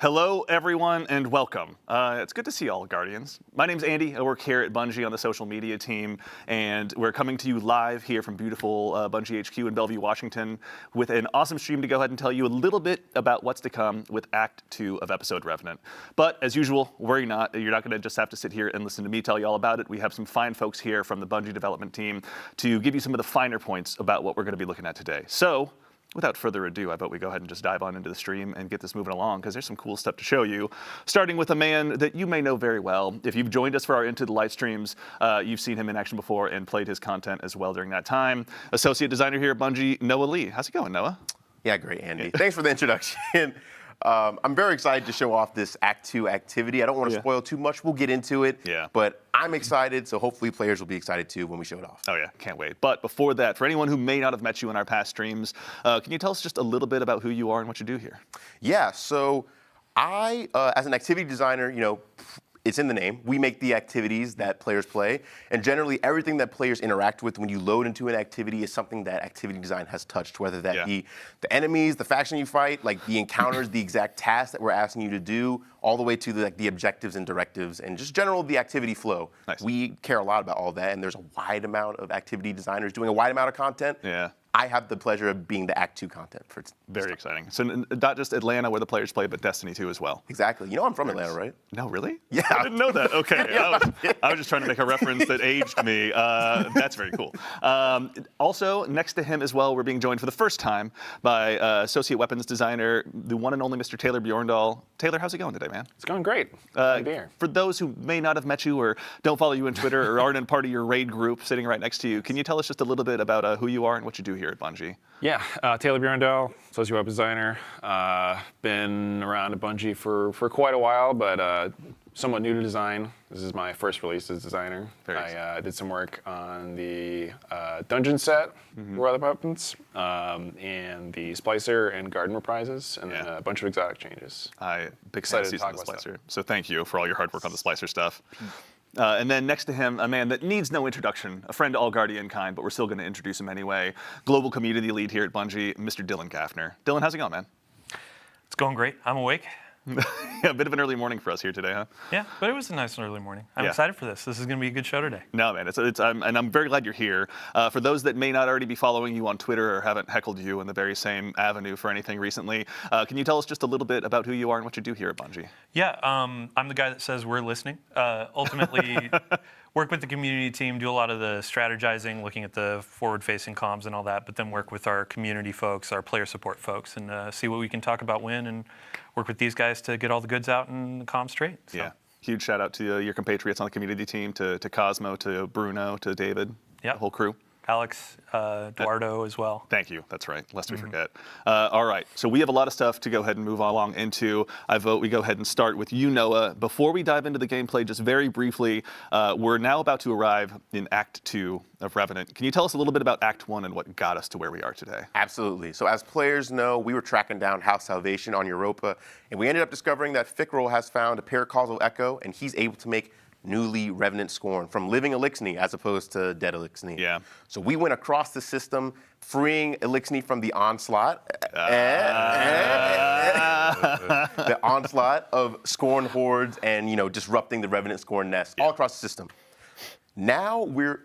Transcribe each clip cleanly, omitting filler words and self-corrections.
Hello, everyone, and welcome. It's good to see all Guardians. My name's Andy. I work here at Bungie on the social media team, and we're coming to you live here from beautiful Bungie HQ in Bellevue, Washington, with an awesome stream to go ahead and tell you a little bit about what's to come with Act 2 of episode Revenant. But as usual, worry not. You're not going to just have to sit here and listen to me tell you all about it. We have some fine folks here from the Bungie development team to give you some of the finer points about what we're going to be looking at today. So, without further ado, I bet we go ahead and just dive on into the stream and get this moving along, because there's some cool stuff to show you, starting with a man that you may know very well. If you've joined us for our Into the Live streams, you've seen him in action before and played his content as well during that time. Associate designer here at Bungie, Noah Lee. How's it going, Noah? Yeah, great, Andy. Thanks for the introduction. I'm very excited to show off this Act 2 activity. I don't want to spoil too much. We'll get into it. Yeah. But I'm excited, so hopefully players will be excited too when we show it off. Oh yeah, can't wait. But before that, for anyone who may not have met you in our past streams, can you tell us just a little bit about who you are and what you do here? Yeah, so I, as an activity designer, it's in the name. We make the activities that players play, and generally everything that players interact with when you load into an activity is something that activity design has touched, whether that be the enemies, the faction you fight, like the encounters, the exact tasks that we're asking you to do, all the way to the objectives and directives, and just general the activity flow. Nice. We care a lot about all that, and there's a wide amount of activity designers doing a wide amount of content. Yeah. I have the pleasure of being the Act 2 content for Very exciting. So not just Atlanta where the players play, but Destiny 2 as well. Exactly. You know I'm from Atlanta, right? No, really? Yeah. I didn't know that. Okay. I was just trying to make a reference that aged me. That's very cool. Also, next to him as well, we're being joined for the first time by associate weapons designer, the one and only Mr. Taylor Bjorndal. Taylor, how's it going today, man? It's going great. Good to be here. For those who may not have met you or don't follow you on Twitter or aren't in part of your raid group sitting right next to you, can you tell us just a little bit about who you are and what you do here at Bungie? Yeah, Taylor Bjorndal, associate web designer. Been around at Bungie for quite a while, but somewhat new to design. This is my first release as designer. I did some work on the dungeon set for other weapons, and the Splicer and Garden reprises, and then a bunch of exotic changes. Big fan of the Splicer. So thank you for all your hard work on the Splicer stuff. And then next to him, a man that needs no introduction, a friend to all Guardian kind, but we're still going to introduce him anyway. Global community lead here at Bungie, Mr. Dylan Gaffner. Dylan, how's it going, man? It's going great. I'm awake. Yeah, a bit of an early morning for us here today, huh? Yeah, but it was a nice early morning. I'm excited for this. This is going to be a good show today. No, man, and I'm very glad you're here. For those that may not already be following you on Twitter or haven't heckled you in the very same avenue for anything recently, can you tell us just a little bit about who you are and what you do here at Bungie? Yeah, I'm the guy that says we're listening. Ultimately, work with the community team, do a lot of the strategizing, looking at the forward-facing comms and all that, but then work with our community folks, our player support folks, and see what we can talk about when, and work with these guys to get all the goods out and the comms straight. So. Yeah, huge shout out to your compatriots on the community team, to Cosmo, to Bruno, to David, the whole crew. Alex, Eduardo as well. Thank you. That's right, lest we forget. All right, so we have a lot of stuff to go ahead and move along into. I vote we go ahead and start with you, Noah. Before we dive into the gameplay, just very briefly, we're now about to arrive in Act 2 of Revenant. Can you tell us a little bit about Act 1 and what got us to where we are today? Absolutely. So as players know, we were tracking down House Salvation on Europa, and we ended up discovering that Fickrell has found a paracausal echo, and he's able to make newly Revenant Scorn from living Elixni as opposed to dead Elixni. Yeah. So we went across the system, freeing Elixni from the onslaught. The onslaught of Scorn hordes and, disrupting the Revenant Scorn nest all across the system. Now we're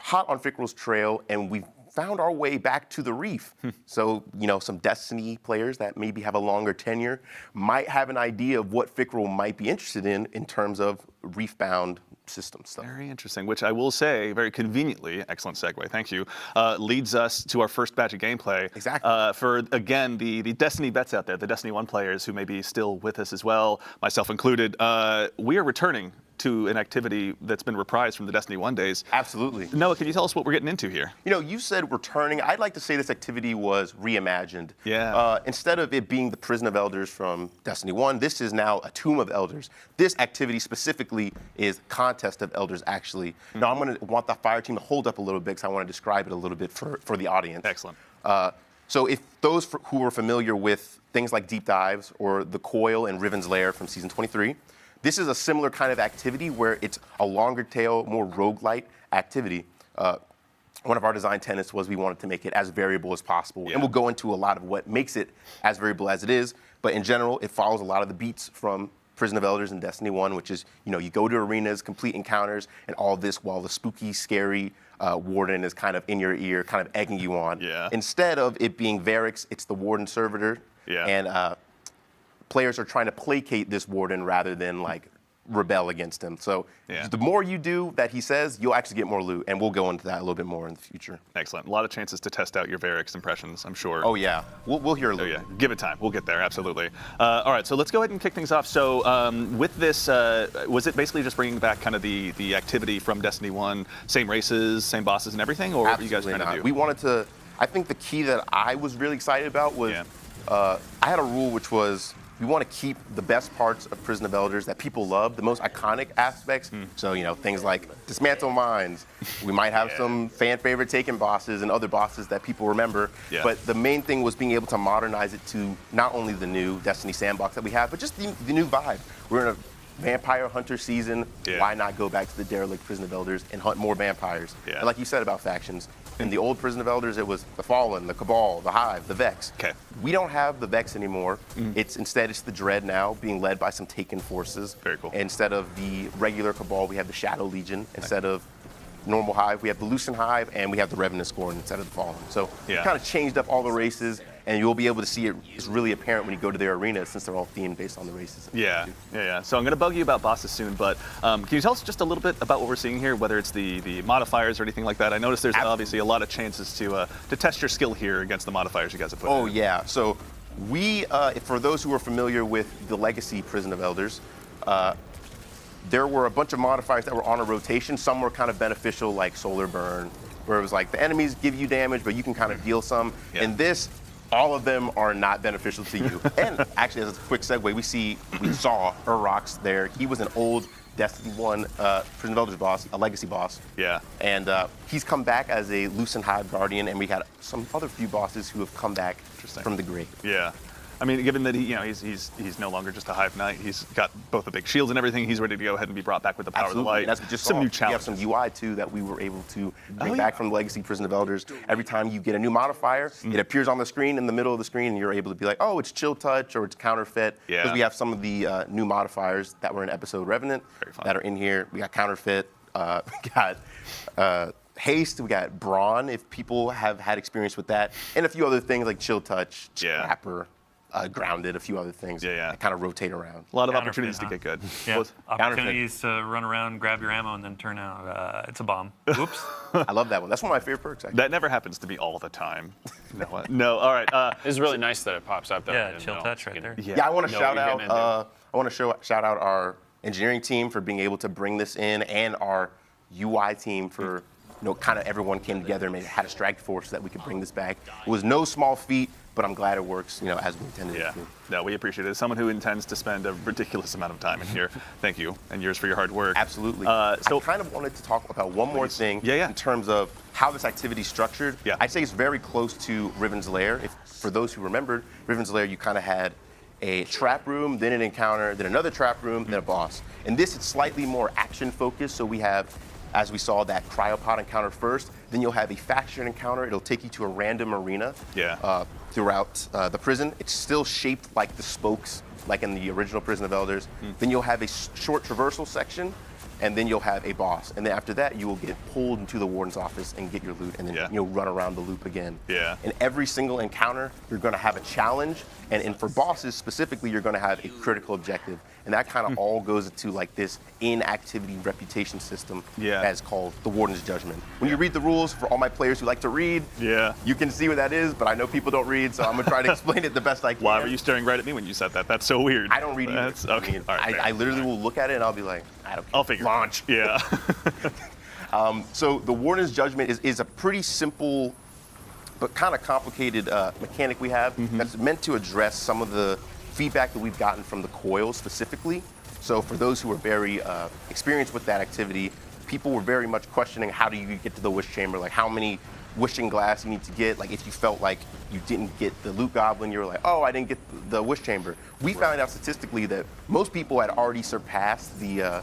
hot on Fickrell's trail, and we've found our way back to the reef. So, some Destiny players that maybe have a longer tenure might have an idea of what Fickrell might be interested in terms of reef-bound system stuff. Very interesting, which I will say, very conveniently, excellent segue, thank you, leads us to our first batch of gameplay. Exactly. For, again, the Destiny vets out there, the Destiny 1 players who may be still with us as well, myself included, we are returning to an activity that's been reprised from the Destiny 1 days. Absolutely. Noah, can you tell us what we're getting into here? You said returning. I'd like to say this activity was reimagined. Yeah. Instead of it being the Prison of Elders from Destiny 1, this is now a Tomb of Elders. This activity specifically is Contest of Elders, actually. Now, I'm going to want the fire team to hold up a little bit because I want to describe it a little bit for the audience. Excellent. So if those who are familiar with things like Deep Dives or The Coil and Riven's Lair from Season 23, this is a similar kind of activity where it's a longer tail, more roguelite activity. one of our design tenets was we wanted to make it as variable as possible. And we'll go into a lot of what makes it as variable as it is. But in general, it follows a lot of the beats from Prison of Elders and Destiny 1, which is, you go to arenas, complete encounters, and all this while the spooky, scary Warden is kind of in your ear, kind of egging you on. Yeah. Instead of it being Varix, it's the Warden servitor. Yeah. And players are trying to placate this Warden rather than like rebel against him. So the more you do that he says, you'll actually get more loot, and we'll go into that a little bit more in the future. Excellent. A lot of chances to test out your Varix impressions, I'm sure. Oh yeah, we'll hear a little. So, give it time. We'll get there, absolutely. All right, so let's go ahead and kick things off. So with this, was it basically just bringing back kind of the activity from Destiny 1, same races, same bosses and everything, or what are you guys trying to do? We wanted to, I think the key that I was really excited about was, I had a rule which was, we want to keep the best parts of Prison of Elders that people love, the most iconic aspects. So, things like dismantle mines. We might have some fan favorite Taken bosses and other bosses that people remember. But the main thing was being able to modernize it to not only the new Destiny sandbox that we have, but just the new vibe. We're in a vampire hunter season. Why not go back to the derelict Prison of Elders and hunt more vampires? And like you said about factions, in the old Prison of Elders, it was the Fallen, the Cabal, the Hive, the Vex. We don't have the Vex anymore. Instead, it's the Dread now, being led by some Taken forces. Very cool. Instead of the regular Cabal, we have the Shadow Legion. Instead of normal Hive, we have the Lucent Hive, and we have the Revenant Scorn instead of the Fallen. So we kind of changed up all the races, and you'll be able to see it's really apparent when you go to their arenas since they're all themed based on the races. Yeah. So I'm going to bug you about bosses soon, but can you tell us just a little bit about what we're seeing here, whether it's the modifiers or anything like that? I noticed there's obviously a lot of chances to test your skill here against the modifiers you guys have put in. Oh, yeah. So we, for those who are familiar with the Legacy Prison of Elders, there were a bunch of modifiers that were on a rotation. Some were kind of beneficial, like Solar Burn, where it was like the enemies give you damage, but you can kind of deal some. In this, all of them are not beneficial to you. And actually, as a quick segue, we saw Urrox there. He was an old Destiny 1 Prison of Elders boss, a legacy boss. And he's come back as a Lucent Hive Guardian, and we had some other few bosses who have come back from the grave. I mean, given that he's no longer just a Hive Knight, he's got both the big shields and everything. He's ready to go ahead and be brought back with the power of the light. That's just some new challenges. We have some UI too that we were able to bring back from Legacy Prison of Elders. Every time you get a new modifier, it appears on the screen in the middle of the screen, and you're able to be like, oh, it's Chill Touch or it's Counterfeit. Because we have some of the new modifiers that were in episode Revenant that are in here. We got Counterfeit. We got Haste. We got Brawn, if people have had experience with that, and a few other things like Chill Touch, Scrapper. Grounded, a few other things that kind of rotate around. A lot of opportunities to get good. Opportunities to run around, grab your ammo, and then turn out it's a bomb. Oops. I love that one. That's one of my favorite perks, actually. That never happens to me all the time. No, all right. It's really nice that it pops up. Yeah, Chill Touch right there. I want to shout out our engineering team for being able to bring this in, and our UI team for kind of everyone came together and had a strike force so that we could bring this back. It was no small feat, but I'm glad it works, as we intended it to. No, we appreciate it. As someone who intends to spend a ridiculous amount of time in here, thank you, and yours for your hard work. Absolutely. I kind of wanted to talk about one more thing in terms of how this activity is structured. I'd say it's very close to Riven's Lair. For those who remembered, Riven's Lair, you kind of had a trap room, then an encounter, then another trap room, then a boss. In this, it's slightly more action-focused, so we have, as we saw, that cryopod encounter first. Then you'll have a faction encounter. It'll take you to a random arena throughout the prison. It's still shaped like the spokes, like in the original Prison of Elders. Then you'll have a short traversal section, and then you'll have a boss. And then after that, you will get pulled into the Warden's office and get your loot, and then you'll run around the loop again. In every single encounter, you're going to have a challenge, and for bosses specifically, you're going to have a critical objective. And that kind of all goes into like this in-activity reputation system that's called the Warden's Judgment. When you read the rules, for all my players who like to read, you can see what that is, but I know people don't read, so I'm going to try to explain it the best I can. Why were you staring right at me when you said that? That's so weird. I don't read either. Okay. I literally will look at it and I'll be like, I don't care. I'll figure. Launch. So the Warden's Judgment is a pretty simple but kind of complicated mechanic we have that's meant to address some of the feedback that we've gotten from the coil specifically. So for those who are very experienced with that activity, people were very much questioning how do you get to the wish chamber, like how many wishing glass you need to get, like if you felt like you didn't get the loot goblin, you were like, oh, I didn't get the wish chamber. We found out statistically that most people had already surpassed the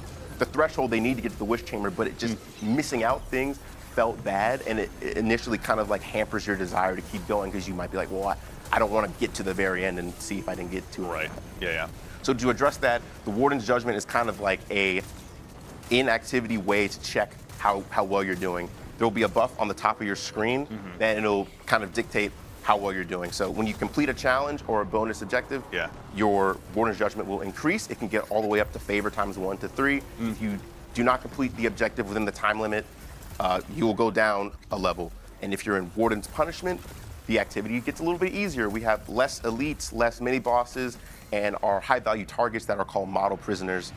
threshold they need to get to the wish chamber, but it just missing out things felt bad, and it initially kind of like hampers your desire to keep going because you might be like, well, I don't want to get to the very end and see if I didn't get to it. Right. Yeah. So to address that, the Warden's Judgment is kind of like a inactivity way to check how well you're doing. There will be a buff on the top of your screen, and it'll kind of dictate how well you're doing. So when you complete a challenge or a bonus objective, your Warden's Judgment will increase. It can get all the way up to favor times 1 to 3. If you do not complete the objective within the time limit, you will go down a level. And if you're in Warden's Punishment, the activity gets a little bit easier. We have less elites, less mini-bosses, and our high-value targets that are called model prisoners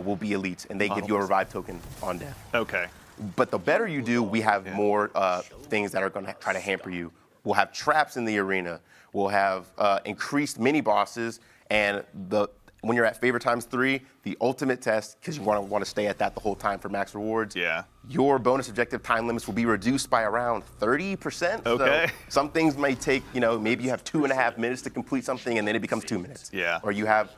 will be elites, and they give you a revive token on death. Okay. But the better you do, we have more things that are going to try to hamper you. We'll have traps in the arena. We'll have increased mini-bosses, and when you're at favor times 3, the ultimate test, because you want to stay at that the whole time for max rewards. Your bonus objective time limits will be reduced by around 30%. Okay. So some things may take, maybe you have 2.5 minutes to complete something, and then it becomes 2 minutes. Or you have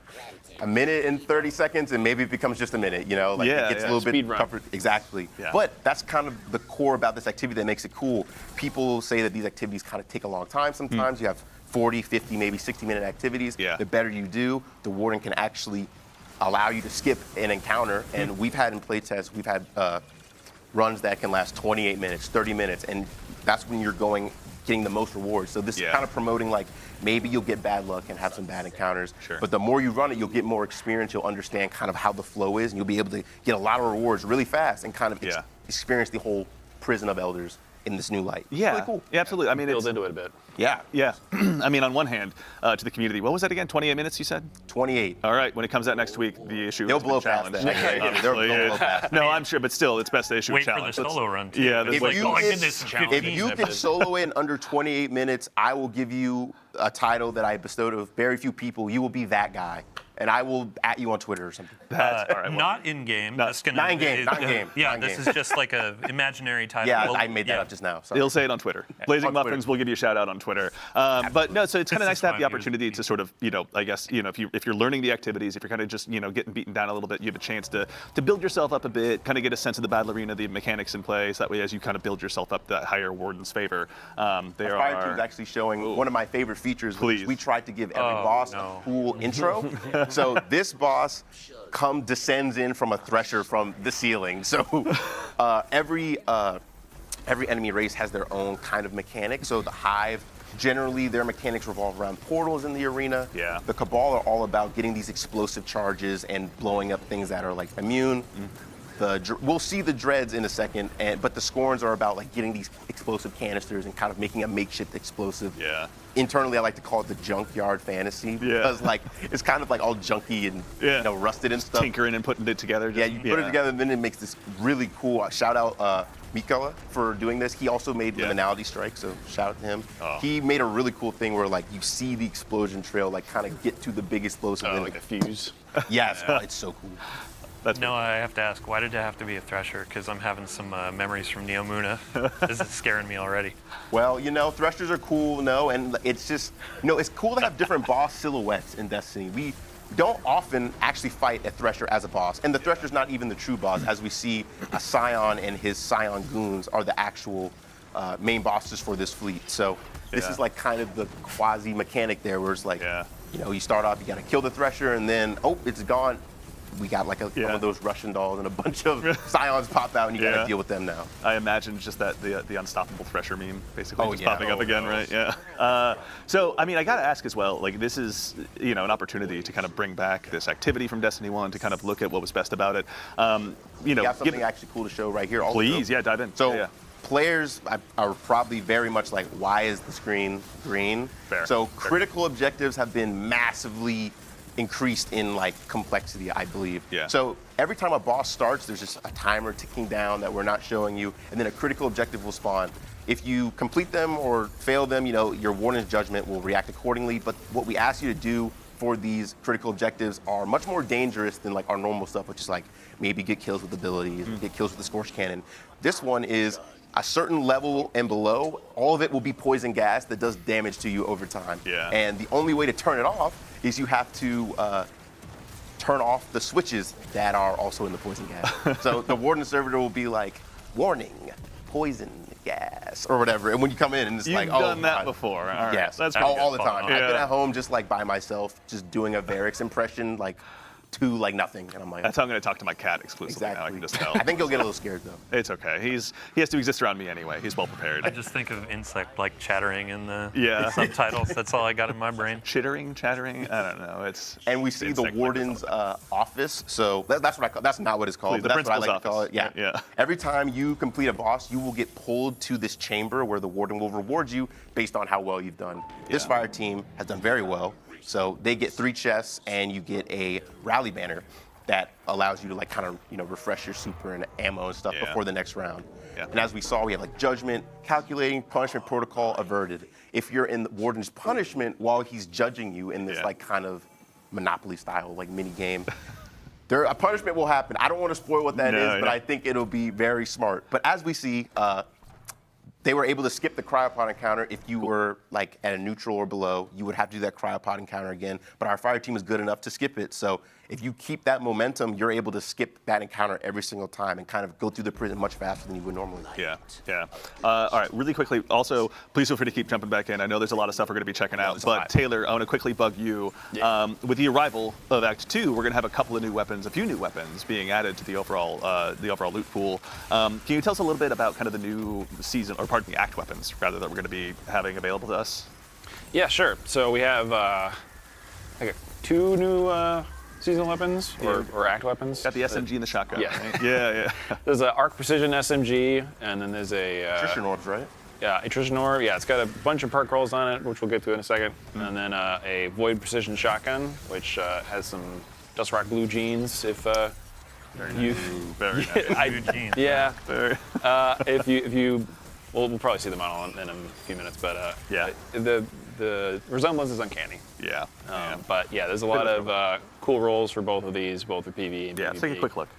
a minute and 30 seconds, and maybe it becomes just a minute. It gets a little bit tougher. Exactly. But that's kind of the core about this activity that makes it cool. People say that these activities kind of take a long time sometimes. You have 40, 50, maybe 60-minute activities. The better you do, the Warden can actually allow you to skip an encounter. And we've had in playtests, we've had runs that can last 28 minutes, 30 minutes, and that's when you're getting the most rewards. So this is kind of promoting, like, maybe you'll get bad luck and have some bad encounters, but the more you run it, you'll get more experience, you'll understand kind of how the flow is, and you'll be able to get a lot of rewards really fast and kind of experience the whole Prison of Elders in this new light. It's really cool. Yeah, absolutely. I mean, Build into it a bit. Yeah. I mean, on one hand, to the community, what was that again? 28 minutes, you said? 28. All right. When it comes out next week, the issue They'll has blow been past challenged. that. They'll blow past. No, I'm sure, but still, it's best to issue a Wait for challenge. the solo run, too. Yeah, It's if like, you I get- did this in challenge. 15 If you can minutes. solo it in under 28 minutes, I will give you a title that I bestowed of very few people. You will be that guy. And I will at you on Twitter or something. That's all right. Well, Not in game. That's gonna. Not in game, not in game, Yeah, not in this game. is just like a imaginary title. Yeah, Well, I made that up just now. Sorry. He'll say it on Twitter. Blazing On Muffins Twitter. will give you a shout out on Twitter. But no, so it's kind of This nice is to have why the I'm here. opportunity to sort of, I guess, if you're learning the activities, if you're kind of just, getting beaten down a little bit, you have a chance to build yourself up a bit, kind of get a sense of the battle arena, the mechanics in place. That way, as you kind of build yourself up that higher Warden's favor, there Fire Team's are. actually showing one of my favorite features, which Please. we tried to give every boss a cool intro. So this boss descends in from a thresher from the ceiling. So every enemy race has their own kind of mechanic. So the Hive, generally their mechanics revolve around portals in the arena. The Cabal are all about getting these explosive charges and blowing up things that are like immune. We'll see the Dreads in a second, but the Scorns are about like getting these explosive canisters and kind of making a makeshift explosive. Internally, I like to call it the junkyard fantasy because like it's kind of like all junky and rusted and stuff. Tinkering and putting it together. Yeah, you put it together, and then it makes this really cool. Shout out Mikala for doing this. He also made Liminality Strike, so shout out to him. He made a really cool thing where like you see the explosion trail like kind of get to the big explosive. Like a fuse. Yes, it's so cool. No, I have to ask, why did it have to be a Thresher? Because I'm having some memories from Neomuna. This is scaring me already. Well, Threshers are cool, and it's just, it's cool to have different boss silhouettes in Destiny. We don't often actually fight a Thresher as a boss, and the Thresher's not even the true boss, as we see a Scion and his Scion goons are the actual main bosses for this fleet. So this is like kind of the quasi mechanic there, where it's like, you start off, you gotta kill the Thresher, and then, it's gone. We got like one of those Russian dolls and a bunch of Scions pop out, and you gotta deal with them now. I imagine just that the unstoppable Thresher meme basically just popping up again, right? Yeah. So I mean, I gotta ask as well. Like this is an opportunity to kind of bring back this activity from Destiny 1 to kind of look at what was best about it. We got something actually cool to show right here. Also. Please, dive in. So. Players are probably very much like, why is the screen green? So critical objectives have been massively increased in like complexity, I believe. So every time a boss starts, there's just a timer ticking down that we're not showing you, and then a critical objective will spawn. If you complete them or fail them, your Warden's Judgment will react accordingly. But what we ask you to do for these critical objectives are much more dangerous than like our normal stuff, which is like maybe get kills with abilities, get kills with the Scorch Cannon. This one is a certain level and below, all of it will be poison gas that does damage to you over time. And the only way to turn it off is you have to turn off the switches that are also in the poison gas. So the Warden servitor will be like, warning, poison gas or whatever. And when you come in and it's You've like, oh, done that God. before. All right. Yes, That's all the time. Yeah. I've been at home just like by myself, just doing a Varix impression, like to like nothing, and I'm like, That's how I'm going to talk to my cat exclusively now. I can just tell. I think he'll get a little scared though. It's okay. He has to exist around me anyway. He's well prepared. I just think of insect like chattering in the Yeah. subtitles. That's all I got in my brain. Chittering, chattering. I don't know. It's And we see the insect warden's office. So that's what I call. That's not what it's called, The but that's what I like principal's to call it. office. Yeah. Yeah. Every time you complete a boss, you will get pulled to this chamber where the warden will reward you based on how well you've done. This Yeah. fire team has done very well. So they get 3 chests, and you get a rally banner that allows you to like kind of refresh your super and ammo and stuff Yeah. before the next round. Yeah. And as we saw, we have like judgment, calculating, punishment protocol, averted. If you're in the warden's punishment while he's judging you in this Yeah. like kind of Monopoly style like mini game, a punishment will happen. I don't want to spoil what that is, but I think it'll be very smart. But as we see, they were able to skip the cryopod encounter. If you were like at a neutral or below, you would have to do that cryopod encounter again. But our fire team is good enough to skip it. So if you keep that momentum, you're able to skip that encounter every single time and kind of go through the prison much faster than you would normally. Yeah. All right, really quickly, also, please feel free to keep jumping back in. I know there's a lot of stuff we're going to be checking out, there's a but lot. Taylor, I want to quickly bug you. Yeah. With the arrival of Act II, we're going to have a couple of new weapons, a few new weapons being added to the overall loot pool. Can you tell us a little bit about kind of the new season, or pardon me, Act weapons, rather, that we're going to be having available to us? Yeah, sure. So we have like 2 new seasonal weapons or act weapons. Got the SMG and the shotgun. Yeah. Right? Yeah. There's an Arc Precision SMG, and then there's a Christian orbs, right? yeah, attrition orb. Yeah, it's got a bunch of perk rolls on it, which we'll get to in a second. And then a Void Precision shotgun, which has some Dust Rock blue jeans. If you, Very nice. Eugene. yeah, Very- if you, we'll probably see the model in a few minutes. But Yeah. the resemblance is uncanny. Yeah. But yeah, there's a lot of cool rolls for both of these, both for PvE and Yeah, PvP. let's take a quick look.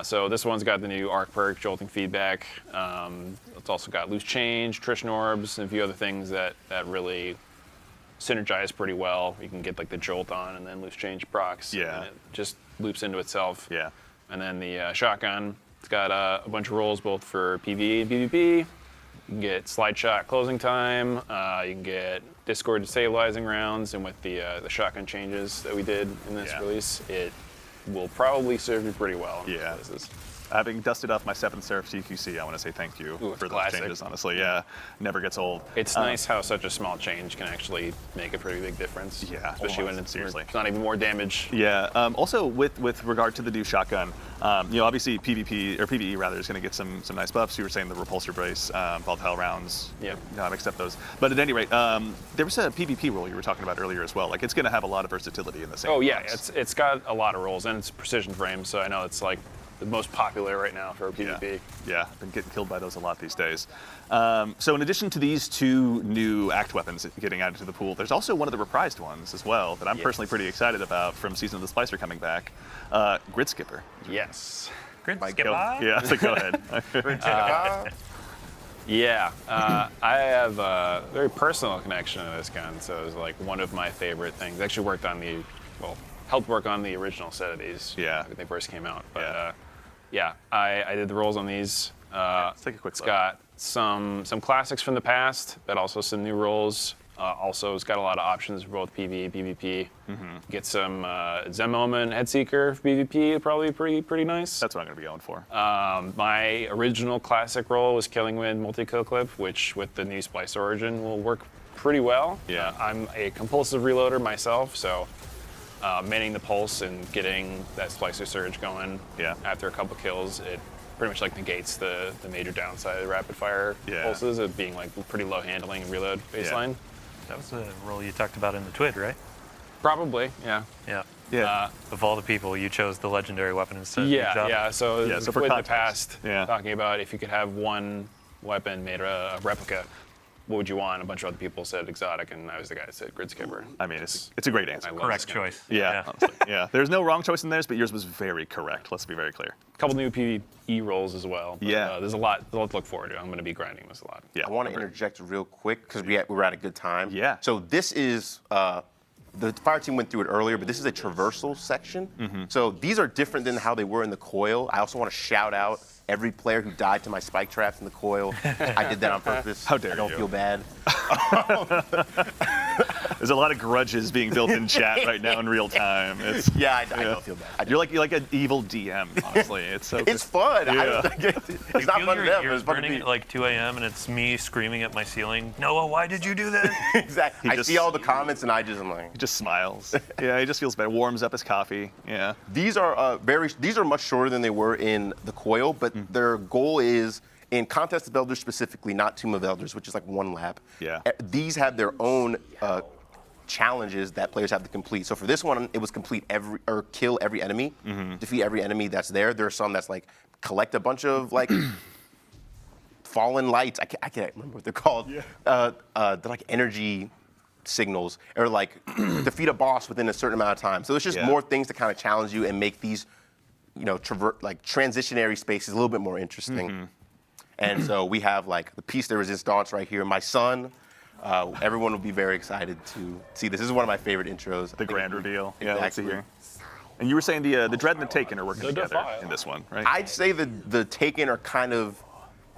So this one's got the new arc perk, jolting feedback. It's also got loose change, attrition orbs, and a few other things that really synergize pretty well. You can get like the jolt on and then loose change procs. Yeah. And it just loops into itself. Yeah. And then the shotgun, it's got a bunch of rolls both for PvE and PvP. You can get slide shot closing time. You can get Discord destabilizing rounds, and with the shotgun changes that we did in this Yeah. release, it will probably serve you pretty well. Yeah. This is- Having dusted off my 7th Seraph CQC, I want to say thank you Ooh, it's for those classic. changes, honestly. Yeah, never gets old. It's nice how such a small change can actually make a pretty big difference. Yeah, especially when almost, seriously. it's not even more damage. Yeah. Also, with regard to the new shotgun, obviously PvP or PvE rather is going to get some nice buffs. You were saying the repulsor brace, volatile rounds. Yep. Accept those. But at any rate, there was a PvP role you were talking about earlier as well. Like it's going to have a lot of versatility in the same. Oh yeah, it's got a lot of rolls, and it's precision frames, so I know it's like the most popular right now for PvP. Yeah, I've been getting killed by those a lot these days. So in addition to these 2 new act weapons getting added to the pool, there's also one of the reprised ones as well that I'm personally pretty excited about from Season of the Splicer coming back, Grid Skipper. Yes. Grid Mike, skip go. by? Yeah, so go ahead. Yeah, I have a very personal connection to this gun, so it was like one of my favorite things. I actually helped work on the original set of these when they first came out. But I did the rolls on these. Let's take a quick It's look. got some classics from the past, but also some new rolls. Also, it's got a lot of options for both PvE and PvP. Get some Zen Moment Headseeker for PvP, probably pretty nice. That's what I'm going to be going for. My original classic roll was Killing Wind Multi-Kill Clip, which with the new Splice Origin will work pretty well. Yeah. I'm a compulsive reloader myself, so manning the pulse and getting that Splicer Surge going after a couple kills, it pretty much like negates the major downside of rapid fire pulses of being like pretty low handling and reload baseline. That was the role you talked about in the TWID, right? Probably, yeah. Yeah. Yeah. Of all the people, you chose the legendary weapon instead. Good Yeah, job. yeah. So, Yeah, so for with the context, past, talking about if you could have one weapon made a replica, what would you want? A bunch of other people said exotic, and I was the guy that said Grid Skipper. I mean, it's a great answer. I love Correct this gun. choice. Yeah, honestly. Yeah. There's no wrong choice in theirs, but yours was very correct. Let's be very clear. A couple new PvE rolls as well. But, Yeah. there's a lot to look forward to. I'm going to be grinding this a lot. Yeah. I want to interject real quick because we're at a good time. Yeah. So this is the fire team went through it earlier, but this is a traversal section. So these are different than how they were in the coil. I also want to shout out every player who died to my spike traps in the coil. I did that on purpose. How dare I don't you. feel bad. There's a lot of grudges being built in chat right now in real time. It's, Yeah, I don't feel bad. you're like an evil DM, honestly. It's so. It's fun. I Yeah. don't, it's not Feel fun your to them, but ears it's fun to burning be. at like 2 a.m. and it's me screaming at my ceiling. Noah, why did you do that? Exactly. He I just- see all the comments and I just am like. He just smiles. Yeah, he just feels bad. Warms up his coffee. Yeah. These are these are much shorter than they were in the coil, but their goal is in Contest of Elders specifically, not Tomb of Elders, which is like 1 lap. Yeah. These have their own challenges that players have to complete. So for this one, it was kill every enemy, defeat every enemy that's there. There are some that's like collect a bunch of like fallen lights. I can't remember what they're called. They're like energy signals, or like defeat a boss within a certain amount of time. So it's just more things to kind of challenge you and make these, transitionary spaces a little bit more interesting. And so we have like the piece de resistance right here. My son, everyone will be very excited to see this. This is one of my favorite intros. The grand reveal. Yeah, let's see Exactly. here. And you were saying the Dread and the Taken are working The together Defile. in this one, right? I'd say the Taken are kind of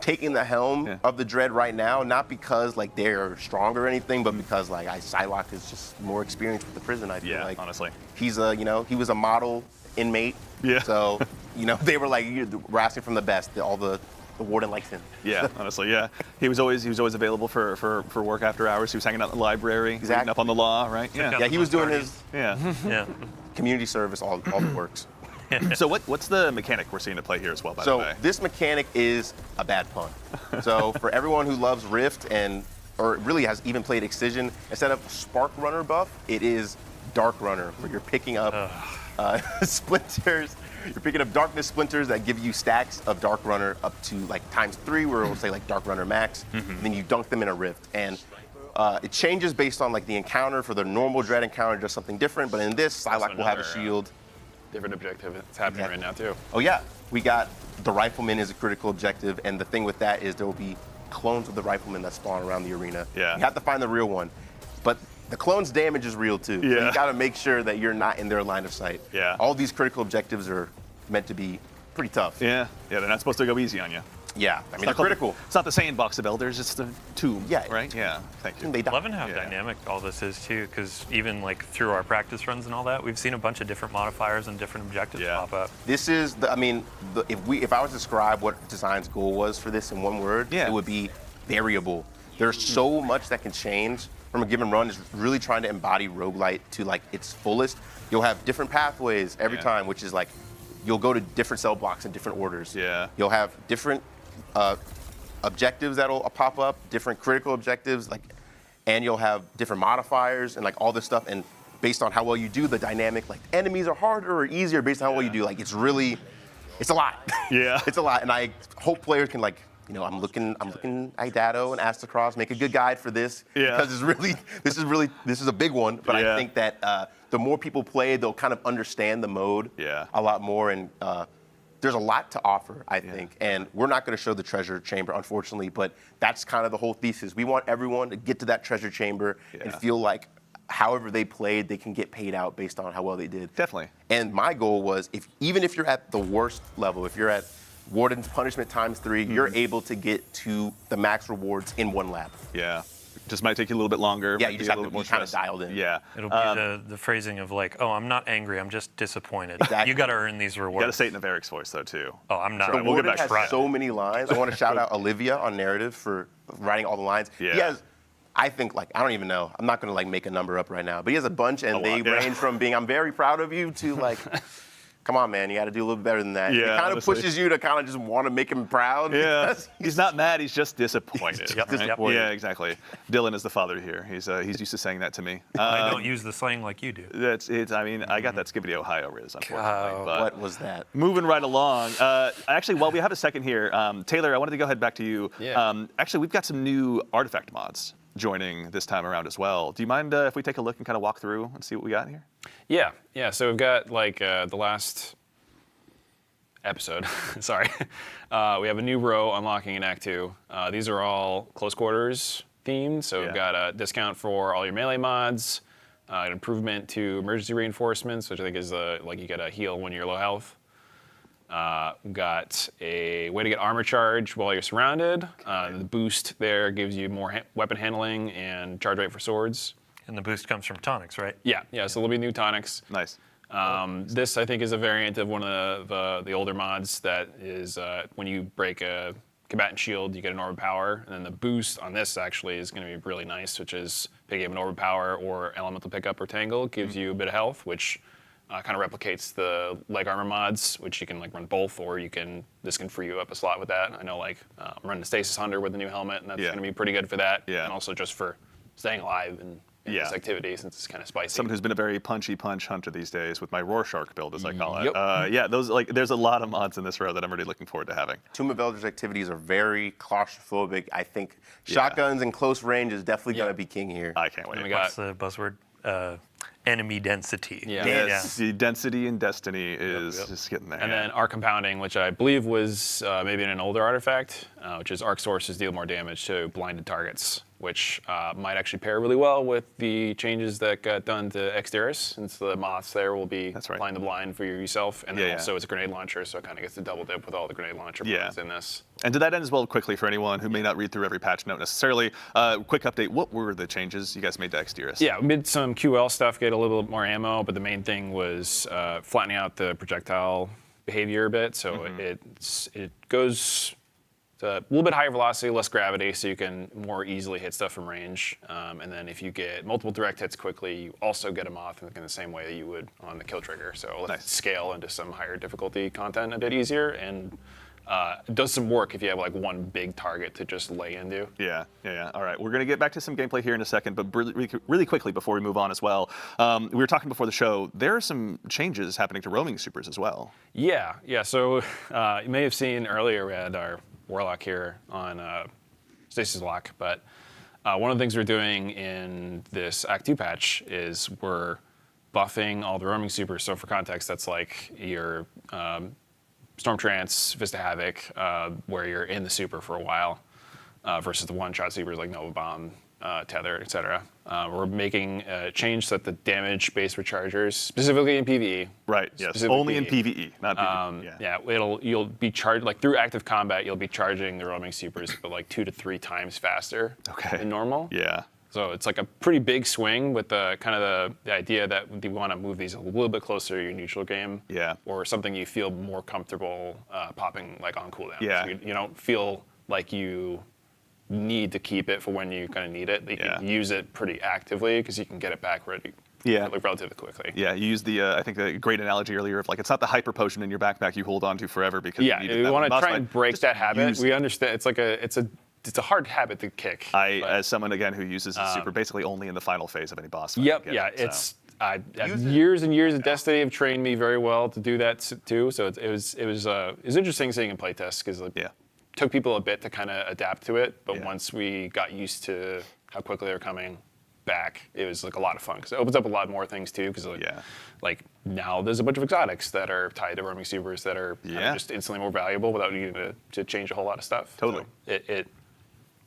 taking the helm of the Dread right now, not because like they're stronger or anything, but because like Psylocke is just more experienced with the prison. I feel Yeah, like honestly. he's he was a model inmate. Yeah. So they were like, we're asking from the best. The warden likes him. Yeah, honestly, yeah. He was always available for work after hours. He was hanging out in the library, reading Exactly. up on the law, right? out Yeah, the he was doing Guardians. his Yeah. Yeah. community service, all the works. So what's the mechanic we're seeing at play here as well, by the So way? this mechanic is a bad pun. So for everyone who loves Rift or really has even played Excision, instead of Spark Runner buff, it is Dark Runner, where you're picking up splinters. You're picking up darkness splinters that give you stacks of Dark Runner up to like ×3, where it'll say like Dark Runner max. And then you dunk them in a Rift. And it changes based on like the encounter. For the normal Dread encounter, just something different. But in this, Psylocke will have a another, shield. Different objective. It's happening right now too. Oh yeah, we got the Rifleman is a critical objective, and the thing with that is there will be clones of the Rifleman that spawn around the arena. Yeah. You have to find the real one, but the clone's damage is real too. So Yeah. you got to make sure that you're not in their line of sight. Yeah. All these critical objectives are meant to be pretty tough. Yeah, they're not supposed to go easy on you. Yeah, I mean they're It's not critical. It's not the sandbox of elders, it's the tomb, Yeah. right? Yeah, thank you. They die. Loving how Yeah. dynamic all this is too, because even like through our practice runs and all that, we've seen a bunch of different modifiers and different objectives Yeah. pop up. This is if I was to describe what design's goal was for this in one word, Yeah. it would be variable. There's so much that can change from a given run. Is really trying to embody roguelite to like its fullest. You'll have different pathways every Yeah. time, which is like you'll go to different cell blocks in different orders. Yeah. You'll have different objectives that'll pop up, different critical objectives, and you'll have different modifiers and like all this stuff. And based on how well you do, the dynamic, like enemies are harder or easier based on how well you do. Like it's a lot. Yeah. It's a lot. And I hope players can I'm looking at Dado and Astacross, make a good guide for this. Yeah. Because this is a big one. But Yeah. I think that the more people play, they'll kind of understand the mode Yeah. a lot more. And there's a lot to offer, I think. And we're not going to show the treasure chamber, unfortunately, but that's kind of the whole thesis. We want everyone to get to that treasure chamber and Yeah. feel like however they played, they can get paid out based on how well they did. Definitely. And my goal was, even if you're at the worst level, if you're at Warden's punishment ×3, you're able to get to the max rewards in 1 lap. Yeah. Just might take you a little bit longer. Yeah, might you be just a have little to bit more be kind of stress. dialed in. Yeah. It'll be the phrasing of like, oh, I'm not angry, I'm just disappointed. Exactly. You got to earn these rewards. You got to say it in a Varric's voice, though, too. Oh, I'm not. Right, we'll get Warden back has to that. so many lines. I want to shout out Olivia on narrative for writing all the lines. Yeah. He has, I think, I don't even know. I'm not going to make a number up right now, but he has a bunch, and they lot, yeah. range from being "I'm very proud of you" to come on, man, you got to do a little better than that. Yeah, it kind of honestly. pushes you to kind of just want to make him proud. Yeah, because he's not mad. He's just disappointed. Yep, right? disappointed. Yeah, exactly. Dylan is the father here. He's used to saying that to me. I don't use the slang like you do. That's it. I mean, I got that Skibbity Ohio riz, unfortunately. But What was that? moving right along. Actually, while we have a second here, Taylor, I wanted to go ahead back to you. Yeah. Actually, we've got some new artifact mods joining this time around as well. Do you mind if we take a look and kind of walk through and see what we got here? Yeah. So we've got the last episode. Sorry, we have a new row unlocking in Act 2. These are all close quarters themed. So we've got a discount for all your melee mods, an improvement to emergency reinforcements, which I think is like you get a heal when you're low health. Got a way to get armor charge while you're surrounded. The boost there gives you more weapon handling and charge rate for swords. And the boost comes from tonics, right? Yeah, so there'll be new tonics. Nice. This, I think, is a variant of one of the older mods that is when you break a combatant shield, you get an orb of power. And then the boost on this actually is going to be really nice, which is picking up an orb of power or elemental pickup or tangle. Gives you a bit of health, which kind of replicates the leg armor mods, which you can like run both, or this can free you up a slot with that. I know like I'm running the Stasis Hunter with the new helmet, and that's going to be pretty good for that. Yeah. And also just for staying alive and this activity, since it's kind of spicy. Someone who's been a very punchy punch hunter these days with my Rorschach build, as I call it. Yep. Those there's a lot of mods in this row that I'm really looking forward to having. Tomb of Elders activities are very claustrophobic. I think shotguns in close range is definitely going to be king here. I can't wait. And we got What's the buzzword? Enemy density. Yeah. Yes, the density in Destiny is just getting there. And then arc compounding, which I believe was maybe in an older artifact, which is arc sources deal more damage to blinded targets, which might actually pair really well with the changes that got done to Exteris, since the moths there will be blind to blind for yourself, and then also it's a grenade launcher, so it kind of gets to double dip with all the grenade launcher mods in this. And to that end as well, quickly for anyone who may not read through every patch note necessarily, quick update, what were the changes you guys made to Exteris? Yeah, we did some QL stuff, get a little bit more ammo, but the main thing was flattening out the projectile behavior a bit, so it goes a little bit higher velocity, less gravity, so you can more easily hit stuff from range. And then if you get multiple direct hits quickly, you also get a moth in the same way that you would on the kill trigger. So let's scale into some higher difficulty content a bit easier, and it does some work if you have like one big target to just lay into. Yeah. All right, we're going to get back to some gameplay here in a second, but really quickly before we move on as well, we were talking before the show, there are some changes happening to roaming supers as well. Yeah. So you may have seen earlier we had our Warlock here on Stasis Lock, but one of the things we're doing in this Act 2 patch is we're buffing all the roaming supers. So for context, that's like your Storm Trance, Vista Havoc, where you're in the super for a while, versus the one-shot supers like Nova Bomb, Tether, etc. We're making a change so that the damage-based rechargers, specifically in PvE. Right, yes, only in PvE, not PvP. You'll be charged, like through active combat, you'll be charging the roaming supers, but like 2 to 3 times faster than normal. Yeah. So it's like a pretty big swing with the kind of the idea that you want to move these a little bit closer to your neutral game. Yeah. Or something you feel more comfortable popping like on cooldown. Yeah. So you don't feel like you need to keep it for when you kind of need it. You can use it pretty actively because you can get it back ready. Relatively quickly. Yeah, you used I think the great analogy earlier of like, it's not the hyper potion in your backpack you hold on to forever because you need it. We want to try and break that habit. We understand it's a hard habit to kick. As someone again who uses the super basically only in the final phase of any boss fight. Years and years of Destiny have trained me very well to do that too. So it was interesting seeing in playtests because took people a bit to kind of adapt to it, but once we got used to how quickly they were coming back, it was like a lot of fun because it opens up a lot more things too. Because like now there's a bunch of exotics that are tied to roaming supers that are just instantly more valuable without needing to change a whole lot of stuff. Totally, so it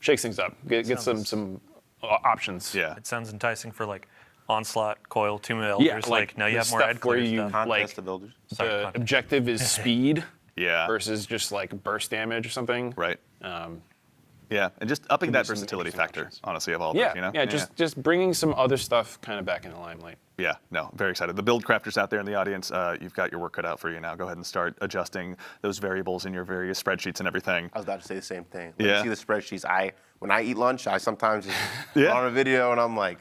shakes things up. Get some options. Yeah, it sounds enticing for like Onslaught, Coil, Tomb of Elders. Like now you have more ad where stuff. Contest of Elders. The objective is speed. Yeah. Versus just like burst damage or something. Right. Yeah, and just upping that versatility factor, honestly, of all this, you know? Just bringing some other stuff kind of back in the limelight. Yeah, no, very excited. The build crafters out there in the audience, you've got your work cut out for you now. Go ahead and start adjusting those variables in your various spreadsheets and everything. I was about to say the same thing. When you see the spreadsheets, when I eat lunch, I sometimes just put on a video and I'm like,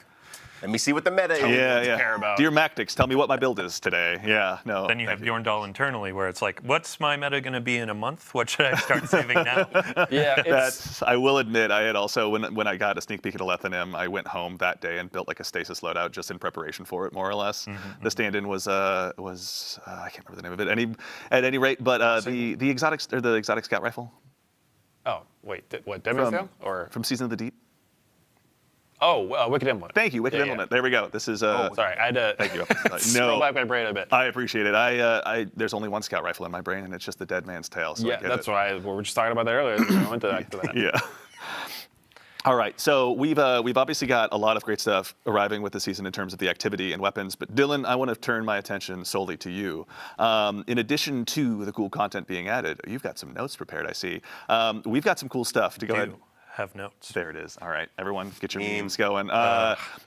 let me see what the meta is. Care about. Dear Mactix, tell me what my build is today. Yeah, no. Then you have Bjorndal internally where it's like, what's my meta going to be in a month? What should I start saving now? I will admit, I had also, when I got a sneak peek at Alethanim, I went home that day and built like a stasis loadout just in preparation for it, more or less. The stand-in was I can't remember the name of it. At any rate, but the exotic scout rifle. Oh wait, what? Demon's Tale or from Season of the Deep? Oh, Wicked Implement. Thank you, Wicked Implement. There we go. This is. Sorry, I had to. Thank you. Scroll back my brain a bit. I appreciate it. There's only one scout rifle in my brain, and it's just the Dead Man's Tail. So that's why we were just talking about that earlier. I went to that. Yeah. All right, so we've obviously got a lot of great stuff arriving with the season in terms of the activity and weapons. But Dylan, I want to turn my attention solely to you. In addition to the cool content being added, you've got some notes prepared. I see. We've got some cool stuff to go ahead. Have notes. There it is. All right, everyone, get your memes going.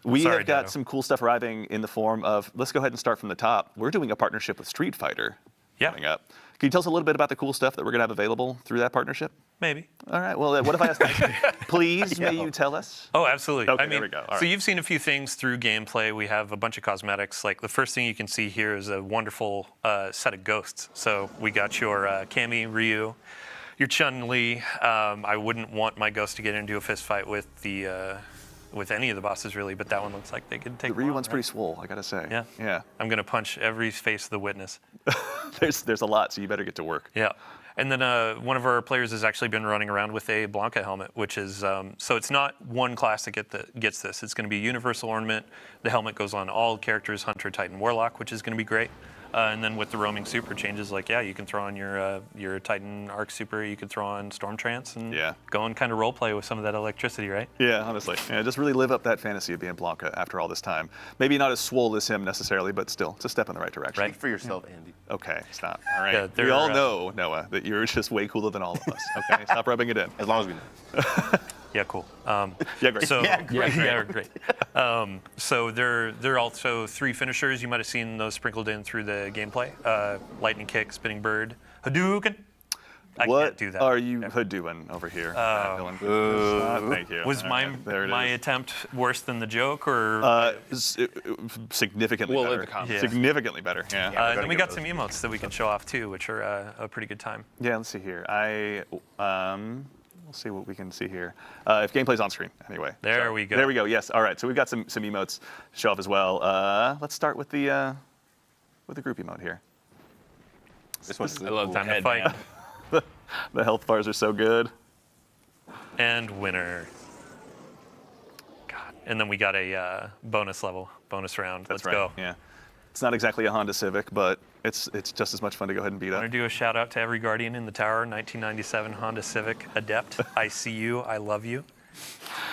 We sorry, have got Dado. some cool stuff arriving in the form of. Let's go ahead and start from the top. We're doing a partnership with Street Fighter coming up. Can you tell us a little bit about the cool stuff that we're going to have available through that partnership? Maybe. All right. Well, what if I ask? Please, may you tell us? Oh, absolutely. Okay, there we go. All So right. you've seen a few things through gameplay. We have a bunch of cosmetics. Like the first thing you can see here is a wonderful set of ghosts. So we got your Cammy, Ryu, your Chun-Li. I wouldn't want my ghost to get into a fist fight with the with any of the bosses really, but that one looks like they could take. The Ryu one, one's right? pretty swole, I gotta say. Yeah. Yeah. I'm gonna punch every face of the witness. There's a lot, so you better get to work. Yeah. And then one of our players has actually been running around with a Blanca helmet, which is, so it's not one class that gets this. It's going to be a universal ornament. The helmet goes on all characters, Hunter, Titan, Warlock, which is going to be great. And then with the roaming super changes, like, yeah, you can throw on your Titan Arc Super, you can throw on Storm Trance, and go and kind of role play with some of that electricity, right? Yeah, honestly. Yeah, just really live up that fantasy of being Blanca after all this time. Maybe not as swole as him necessarily, but still, it's a step in the right direction. Right. Speak for yourself, Andy. Okay, stop. All right. Yeah, we they're, all know, Noah, that you're just way cooler than all of us. Okay, stop rubbing it in. As long as we know. Yeah, cool. Yeah, great. So, Yeah, great. Yeah, great. So there are also 3 finishers. You might have seen those sprinkled in through the gameplay. Lightning Kick, Spinning Bird, Hadouken. I What can't do that. are you doing over here, Dylan? Thank you. Was All right, there it my is. attempt worse than the joke, or? Significantly We'll better. leave the comments. Significantly better. Yeah. And gotta then we get got some emotes that we can show off too, which are a pretty good time. Yeah, let's see here. We'll see what we can see here. If gameplay's on screen, anyway. There we go. There we go. Yes. All right. So we've got some emotes to show off as well. Let's start with the group emote here. This one's I love Time that to fight. The health bars are so good. And winner. God. And then we got a bonus round. That's Let's right. go. Yeah. It's not exactly a Honda Civic, but it's just as much fun to go ahead and beat I up. want to do a shout out to every Guardian in the tower. 1997 Honda Civic Adept. I see you. I love you.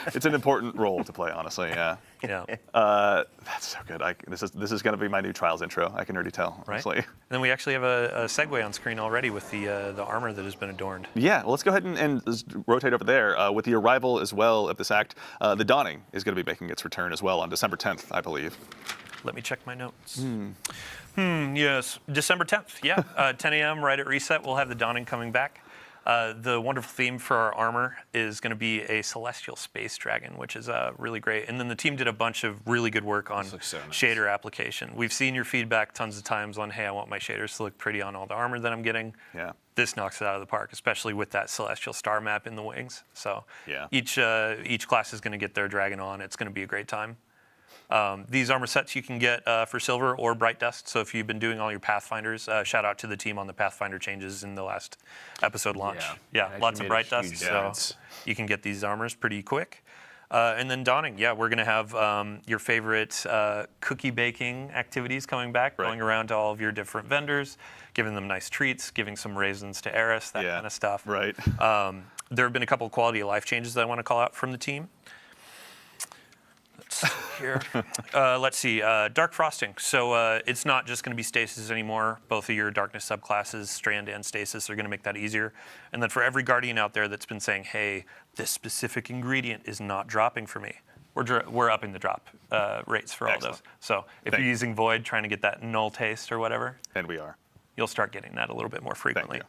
It's an important role to play, honestly. Yeah. Yeah. That's so good. This is going to be my new Trials intro. I can already tell. Right. Honestly. And then we actually have a segue on screen already with the armor that has been adorned. Yeah, well, let's go ahead and just rotate over there. With the arrival as well of this act, the Dawning is going to be making its return as well on December 10th, I believe. Let me check my notes. Yes, December 10th. Yeah, 10 a.m. right at reset. We'll have the Dawning coming back. The wonderful theme for our armor is going to be a celestial space dragon, which is really great. And then the team did a bunch of really good work on looks so nice. shader application. We've seen your feedback tons of times on, hey, I want my shaders to look pretty on all the armor that I'm getting. Yeah. This knocks it out of the park, especially with that celestial star map in the wings. So Yeah. each class is going to get their dragon on. It's going to be a great time. These armor sets you can get for silver or bright dust. So if you've been doing all your Pathfinders, shout out to the team on the Pathfinder changes in the last episode launch. Yeah, Yeah, it lots actually of made a bright dust. huge So difference. you can get these armors pretty quick. And then Dawning, yeah, we're going to have your favorite cookie baking activities coming back, Right. going around to all of your different vendors, giving them nice treats, giving some raisins to Eris, that kind of stuff. Right. There have been a couple of quality of life changes that I want to call out from the team. Let's see here. Let's see. Dark Frosting. So it's not just going to be Stasis anymore. Both of your Darkness subclasses, Strand and Stasis, are going to make that easier. And then for every Guardian out there that's been saying, hey, this specific ingredient is not dropping for me, we're upping the drop rates for all Excellent. those. So if Thank you're you. using Void, trying to get that null taste or whatever, And we are. you'll start getting that a little bit more frequently.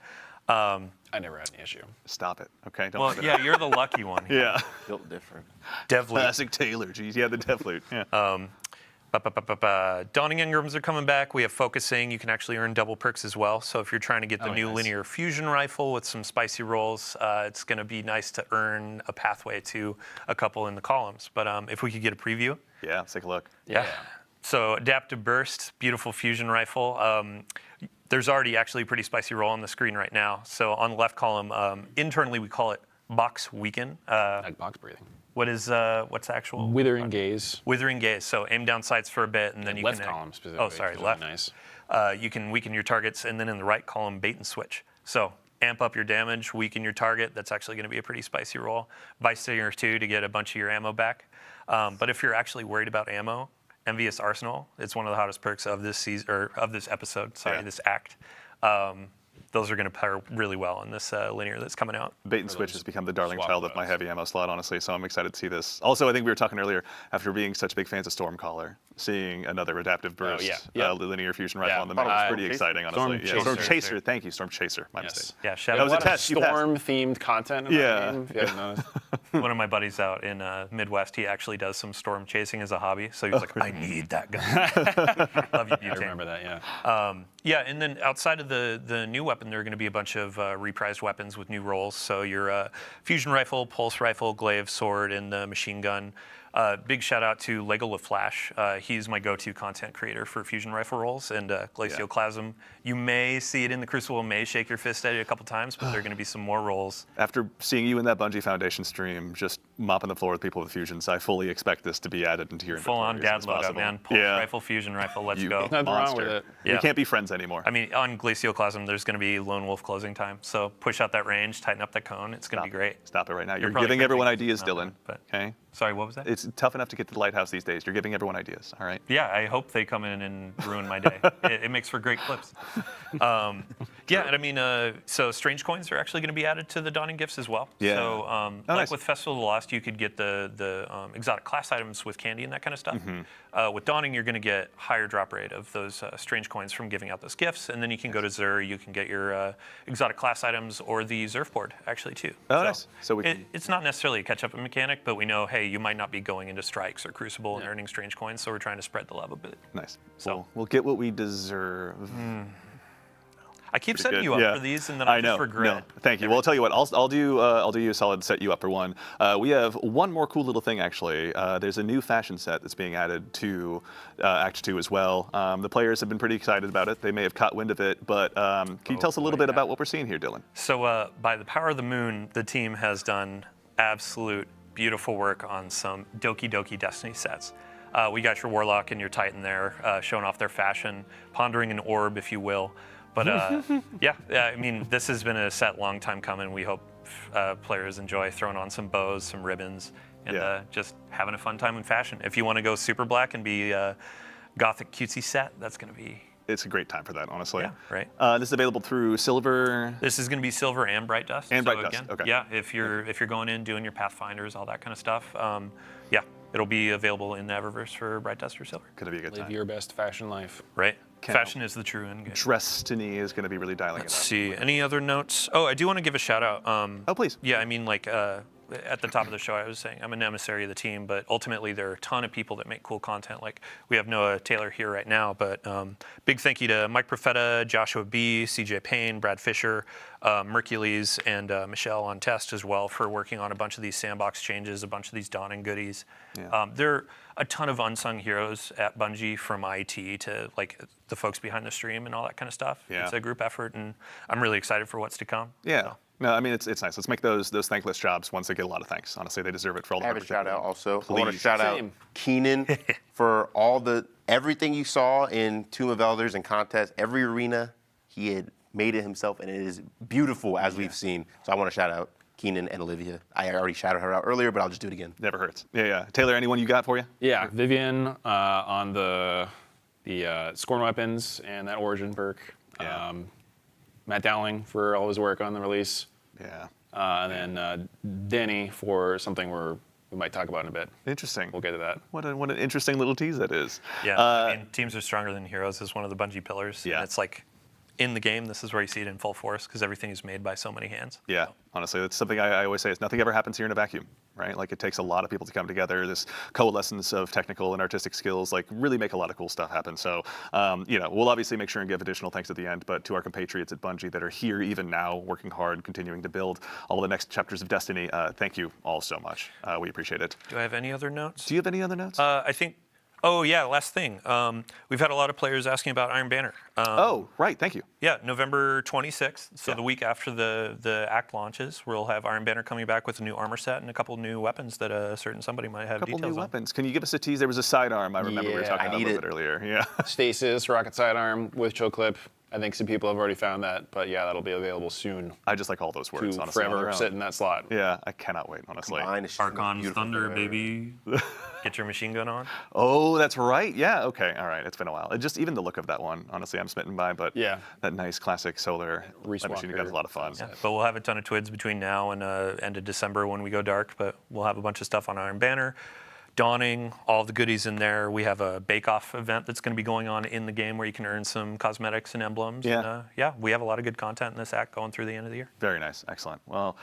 I never had an issue. Stop it. Okay. Don't Well, leave it yeah, out. you're the lucky one. Here. Yeah. Built different. Devly. Classic Taylor. Geez. Yeah, the Deathloop. Yeah. Dawning Engrams are coming back. We have Focusing. You can actually earn double perks as well. So if you're trying to get the new nice. linear fusion rifle with some spicy rolls, it's going to be nice to earn a pathway to a couple in the columns. But if we could get a preview. Yeah. Let's take a look. Yeah. So Adaptive Burst, beautiful fusion rifle. There's already actually a pretty spicy roll on the screen right now. So on the left column, internally we call it Box Weaken. Like box breathing. What's the actual? Withering Gaze. Withering Gaze. So aim down sights for a bit, and then you Left can. column specifically. Oh, sorry, is left. Really nice. You can weaken your targets, and then in the right column, bait and switch. So amp up your damage, weaken your target. That's actually going to be a pretty spicy roll. Vice Stinger 2 to get a bunch of your ammo back. But if you're actually worried about ammo, Envious Arsenal, it's one of the hottest perks of this season, or of this episode, this act. Those are going to pair really well in this linear that's coming out. Bait and switch has become the darling child of my heavy ammo slot, honestly, so I'm excited to see this. Also, I think we were talking earlier, after being such big fans of Stormcaller, seeing another adaptive burst linear fusion rifle on the map was pretty exciting, honestly. Storm Chaser, thank you, Storm Chaser, my mistake. Yeah, that was a test. Storm-themed content in that game, if you haven't noticed. One of my buddies out in Midwest, he actually does some storm chasing as a hobby, so he's like, I need that gun. Love you, Butane. I remember that, yeah. And then outside of the new weapon, there are going to be a bunch of reprised weapons with new roles. So your fusion rifle, pulse rifle, glaive, sword, and the machine gun. Big shout out to Lego LaFlash. He's my go-to content creator for fusion rifle rolls and Glacioclasm. You may see it in the Crucible, may shake your fist at it a couple times, but there are going to be some more rolls. After seeing you in that Bungie Foundation stream, just mopping the floor with people with fusions, I fully expect this to be added into your full-on dad loadout, man. Pulse rifle, fusion rifle, let's go. Nothing wrong with it. We can't be friends anymore. I mean, on Glacioclasm, there's going to be Lone Wolf closing time, so push out that range, tighten up that cone. It's going to be great. Stop it right now. You're giving everyone ideas, Dylan. Okay. Sorry, what was that? It's tough enough to get to the lighthouse these days. You're giving everyone ideas, all right? Yeah, I hope they come in and ruin my day. It makes for great clips. And I mean, so strange coins are actually going to be added to the Dawning Gifts as well. Yeah. So nice. With Festival of the Lost, you could get the exotic class items with candy and that kind of stuff. With Dawning, you're going to get higher drop rate of those strange coins from giving out those gifts. And then you can go to Xur, you can get your exotic class items or the Zerf board, actually, too. Oh, nice. So it's not necessarily a catch-up mechanic, but we know, hey, you might not be going into Strikes or Crucible and earning strange coins, so we're trying to spread the love a bit. Nice. So we'll get what we deserve. I keep setting you up for these, and then I just regret. No, thank you. Well, I'll tell you what. I'll do you a solid, set you up for one. We have one more cool little thing actually. There's a new fashion set that's being added to Act 2 as well. The players have been pretty excited about it. They may have caught wind of it, but can you tell us a little bit about what we're seeing here, Dylan? So by the power of the moon, the team has done absolute beautiful work on some Doki Doki Destiny sets. We got your Warlock and your Titan there, showing off their fashion, pondering an orb, if you will. But I mean, this has been a set long time coming. We hope players enjoy throwing on some bows, some ribbons, and just having a fun time in fashion. If you want to go super black and be gothic cutesy set, that's going to be... It's a great time for that, honestly. Yeah, right. This is available through Silver. This is going to be Silver and Bright Dust. And Bright Dust. Okay. Yeah, if you're going in doing your Pathfinders, all that kind of stuff. It'll be available in the Eververse for Bright Dust or Silver. Gonna be a good time. Live your best fashion life. Right. Fashion is the true end game. Destiny is going to be really dialing Let's it up. see. Any other notes? Oh, I do want to give a shout out. Oh, please. Yeah, I mean, like at the top of the show, I was saying I'm an emissary of the team, but ultimately there are a ton of people that make cool content. Like we have Noah Taylor here right now, but big thank you to Mike Profeta, Joshua B, CJ Payne, Brad Fisher, Mercules, and Michelle on test as well for working on a bunch of these sandbox changes, a bunch of these Dawning goodies. Yeah. There are a ton of unsung heroes at Bungie, from IT to like the folks behind the stream and all that kind of stuff. Yeah. It's a group effort, and I'm really excited for what's to come. Yeah. So. No, I mean, it's nice. Let's make those thankless jobs ones that get a lot of thanks. Honestly, they deserve it for all the I have a hard work shout out also. Please. I want to shout out Keenan for everything you saw in Tomb of Elders and contest. Every arena, he had made it himself, and it is beautiful as we've seen. So I want to shout out Keenan and Olivia. I already shouted her out earlier, but I'll just do it again. Never hurts. Yeah. Taylor, anyone you got for you? Yeah, Vivian on the Scorn weapons and that Origin perk. Yeah. Matt Dowling for all his work on the release. Yeah. And then Denny for something we might talk about in a bit. Interesting. We'll get to that. What an interesting little tease that is. Yeah, I mean, teams are stronger than heroes is one of the Bungie pillars. Yeah. And it's like in the game, this is where you see it in full force because everything is made by so many hands. Yeah, honestly, that's something I always say is nothing ever happens here in a vacuum, right? Like it takes a lot of people to come together. This coalescence of technical and artistic skills like really make a lot of cool stuff happen. So, we'll obviously make sure and give additional thanks at the end, but to our compatriots at Bungie that are here even now, working hard, continuing to build all the next chapters of Destiny, thank you all so much. We appreciate it. Do I have any other notes? Do you have any other notes? I think. Oh yeah, last thing. We've had a lot of players asking about Iron Banner. Right, thank you. Yeah, November 26th. So the week after the act launches, we'll have Iron Banner coming back with a new armor set and a couple new weapons that a certain somebody might have A couple details new on. weapons. Can you give us a tease? There was a sidearm. I remember we were talking about a little bit earlier. Yeah. Stasis, rocket sidearm with choke clip. I think some people have already found that, but yeah, that'll be available soon. I just like all those words, To honestly. on their forever own. sit in that slot. Yeah, I cannot wait, honestly. Combined, it's just the most Archon's beautiful Thunder, thing I've ever baby. Get your machine gun on. Oh, that's right. Yeah. Okay. All right. It's been a while. Just even the look of that one, honestly, I'm smitten by. But Yeah. that nice classic solar Reese machine gun is a lot of fun. Yeah, but we'll have a ton of twids between now and end of December when we go dark. But we'll have a bunch of stuff on Iron Banner. Dawning, all the goodies in there. We have a bake-off event that's going to be going on in the game where you can earn some cosmetics and emblems. Yeah. And, yeah, we have a lot of good content in this act going through the end of the year. Very nice. Excellent. Well,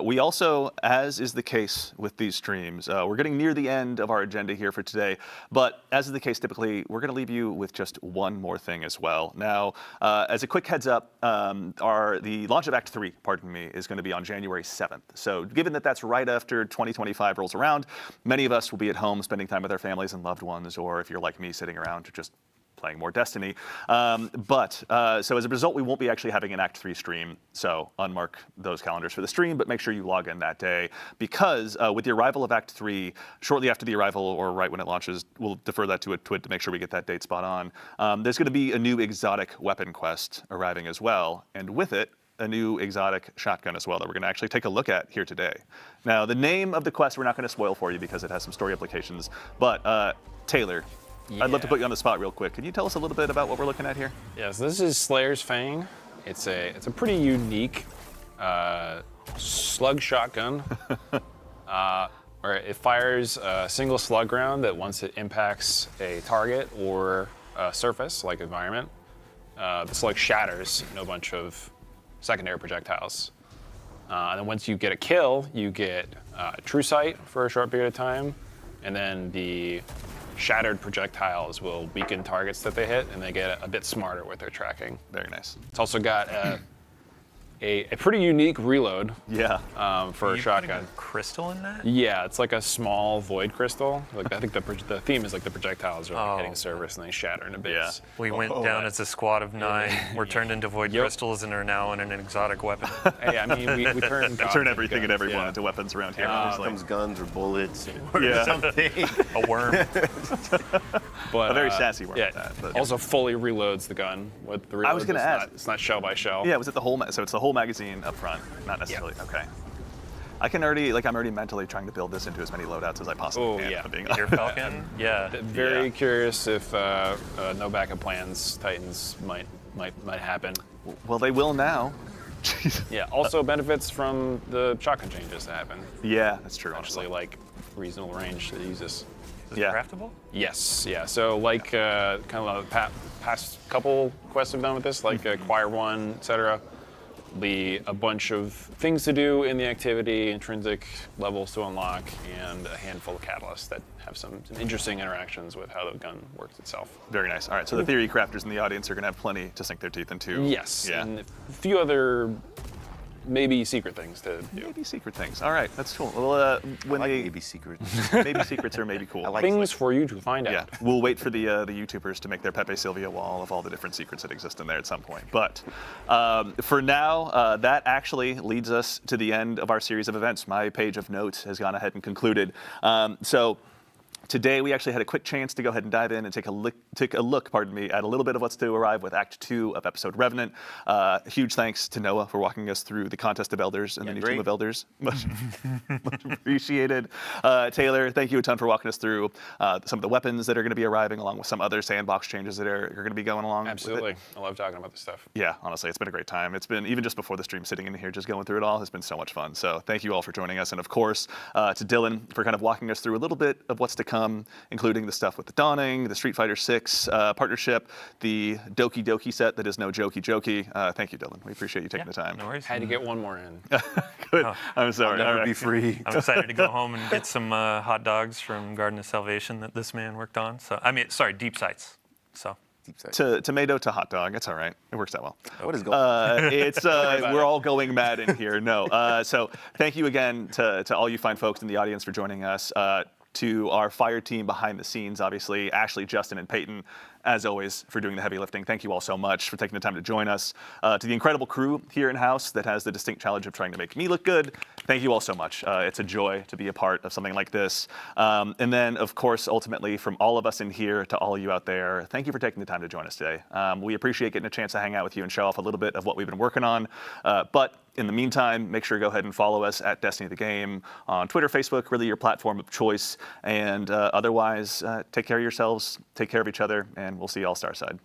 we also, as is the case with these streams, we're getting near the end of our agenda here for today. But as is the case typically, we're going to leave you with just one more thing as well. Now, as a quick heads up, the launch of Act 3, pardon me, is going to be on January 7th. So given that that's right after 2025 rolls around, many of us will be at home spending time with our families and loved ones, or if you're like me, sitting around just playing more Destiny. So as a result, we won't be actually having an Act 3 stream. So unmark those calendars for the stream, but make sure you log in that day, because with the arrival of Act 3, shortly after the arrival or right when it launches, we'll defer that to a twid to make sure we get that date spot on. There's going to be a new exotic weapon quest arriving as well, and with it, a new exotic shotgun as well that we're going to actually take a look at here today. Now, the name of the quest we're not going to spoil for you because it has some story implications, but Taylor, I'd love to put you on the spot real quick. Can you tell us a little bit about what we're looking at here? Yeah, so this is Slayer's Fang. It's a pretty unique slug shotgun. Where it fires a single slug round that once it impacts a target or a surface, like environment, the slug shatters in a bunch of secondary projectiles. And then once you get a kill, you get true sight for a short period of time, and then the shattered projectiles will weaken targets that they hit, and they get a bit smarter with their tracking. Very nice. It's also got a pretty unique reload Yeah. for a You shotgun. putting a crystal in that? Yeah, it's like a small void crystal. Like I think the theme is like the projectiles are like hitting surface and they shatter into bits. We went down as a squad of 9. We're turned into void crystals and are now in an exotic weapon. Hey, I mean, we turn gods Turn into everything and guns, everyone yeah. into weapons around here. Here honestly. comes guns or bullets or Yeah. something. A worm. But, A very sassy worm yeah, at that, but- also fully reloads the gun with the reload. I was gonna ask. It's not shell by shell. Yeah, was it the whole? So it's the whole magazine up front, not necessarily. Okay. I'm already mentally trying to build this into as many loadouts as I possibly can. yeah. If I'm being Your honest. Falcon? Yeah. Very Yeah. curious if no backup plans Titans might happen. Well, they will now. Jeez. Yeah. Also benefits from the shotgun changes that happen. Yeah, that's true. Actually, Honestly. like reasonable range to use this. Is this Yeah. craftable? Yes, yeah. So like kind of the past couple quests we've done with this, like Choir 1, etc. Be a bunch of things to do in the activity, intrinsic levels to unlock, and a handful of catalysts that have some interesting interactions with how the gun works itself. Very nice. All right, so the theory crafters in the audience are going to have plenty to sink their teeth into. Yes, Yeah. and a few other maybe secret things to do. Maybe secret things. All right, that's cool. Well, when I like they maybe secrets. maybe secrets are maybe cool. I like Things for you to find Yeah, out. we'll wait for the YouTubers to make their Pepe Sylvia wall of all the different secrets that exist in there at some point. But for now, that actually leads us to the end of our series of events. My page of notes has gone ahead and concluded. So today we actually had a quick chance to go ahead and dive in and take a look, at a little bit of what's to arrive with Act 2 of episode Revenant. Huge thanks to Noah for walking us through the Contest of Elders and the new great. Team of Elders. Much appreciated. Taylor, thank you a ton for walking us through some of the weapons that are going to be arriving, along with some other sandbox changes that are going to be going along. with it. Absolutely. I love talking about this stuff. Yeah, honestly, it's been a great time. It's been, even just before the stream, sitting in here, just going through it all, has been so much fun. So thank you all for joining us. And of course, to Dylan for kind of walking us through a little bit of what's to come, including the stuff with the Dawning, the Street Fighter 6 partnership, the Doki Doki set that is no jokey jokey. Thank you, Dylan. We appreciate you taking the time. No worries. Had to get one more in. Good. I'm sorry. Never All right. be free. I'm excited to go home and get some hot dogs from Garden of Salvation that this man worked on. So deep sights. So Deep side. Tomato to hot dog. It's all right. It works out well. What is going It's we're all going mad in here. No. So thank you again to all you fine folks in the audience for joining us. to our fire team behind the scenes, obviously, Ashley, Justin, and Peyton, as always, for doing the heavy lifting. Thank you all so much for taking the time to join us. To the incredible crew here in-house that has the distinct challenge of trying to make me look good, thank you all so much. It's a joy to be a part of something like this. And then, of course, ultimately, from all of us in here to all of you out there, thank you for taking the time to join us today. We appreciate getting a chance to hang out with you and show off a little bit of what we've been working on. But in the meantime, make sure to go ahead and follow us at Destiny the Game on Twitter, Facebook, really your platform of choice. And otherwise, take care of yourselves, take care of each other, and we'll see you all Starside.